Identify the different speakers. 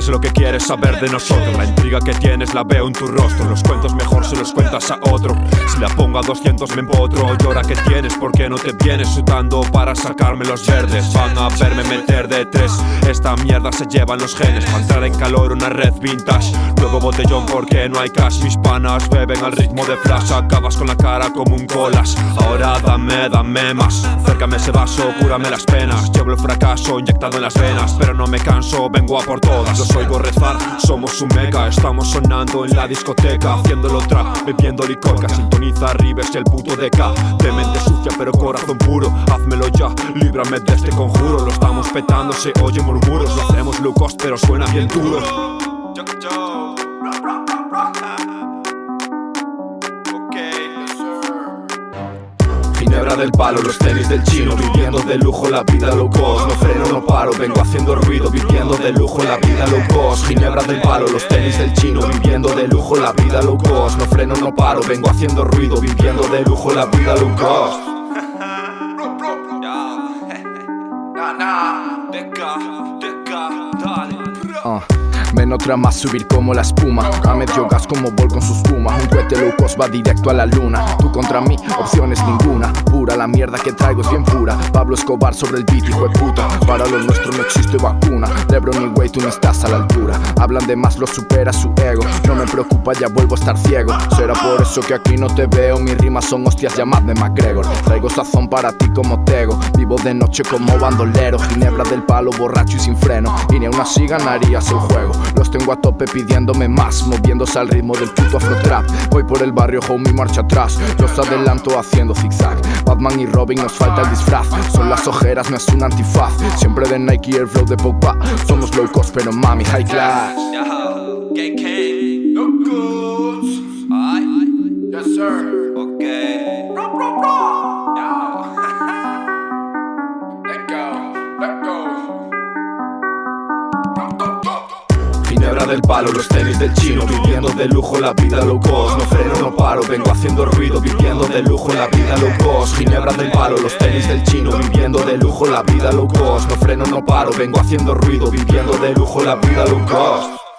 Speaker 1: ¿Qué es lo que quieres saber de nosotros? La intriga que tienes la veo en tu rostro. Los cuentos mejor se los cuentas a otro. Si la pongo a 200 me empotro. Llora que tienes, ¿por qué no te vienes sudando para sacarme los verdes? Van a verme meter de tres. Esta mierda se llevan los genes. Para entrar en calor una red vintage. Luego botellón porque no hay cash. Mis panas beben al ritmo de flash. Acabas con la cara como un colas. Ahora dame más. Acércame ese vaso, cúrame las penas. Llevo el fracaso inyectado en las venas, pero no me canso, vengo a por todas. Los oigo rezar, somos un meca. Estamos sonando en la discoteca, haciéndolo trap, bebiendo licor. Sintoniza Rives y el puto DK. De mente sucia pero corazón puro. Házmelo ya, líbrame de este conjuro. Lo estamos petando, se oye murmuros. Lo hacemos low cost pero suena bien duro. Ginebra del palo, los tenis del chino. Viviendo de lujo la vida low cost. No freno, no paro, vengo haciendo ruido. Viviendo de lujo la vida low cost. Ginebra del palo, los tenis del chino. Viviendo de lujo la vida low cost. No freno, no paro, vengo haciendo ruido. Viviendo de lujo la vida low cost.
Speaker 2: Ven otra más subir como la espuma. A medio gas como Bol con sus pumas. Un cohete low cost va directo a la luna. Tú contra mí, opciones ninguna. Pura, la mierda que traigo es bien pura. Pablo Escobar sobre el beat, hijo de puta. Para lo nuestro no existe vacuna. Lebron y Way, tú no estás a la altura. Hablan de más, lo supera su ego. No me preocupa, ya vuelvo a estar ciego. Será por eso que aquí no te veo. Mis rimas son hostias, llamadme McGregor. Traigo sazón para ti como Tego. Vivo de noche como bandolero. Ginebra del palo, borracho y sin freno. Y ni aún así ganarías el juego. Los tengo a tope pidiéndome más, moviéndose al ritmo del puto afro-trap. Voy por el barrio, homie, marcha atrás. Los adelanto haciendo zigzag. Batman y Robin, nos falta el disfraz. Son las ojeras, no es un antifaz. Siempre de Nike, el flow de Pogba. Somos low cost, pero mami, high class.
Speaker 3: Gang King, no goods. Yes sir. Okay. Let go.
Speaker 1: Ginebra del palo, los tenis del chino. Viviendo de lujo la vida low cost. No freno, no paro, vengo haciendo ruido. Viviendo de lujo la vida low cost. Ginebra del palo, los tenis del chino. Viviendo de lujo la vida low cost. No freno, no paro, vengo haciendo ruido. Viviendo de lujo la vida low cost.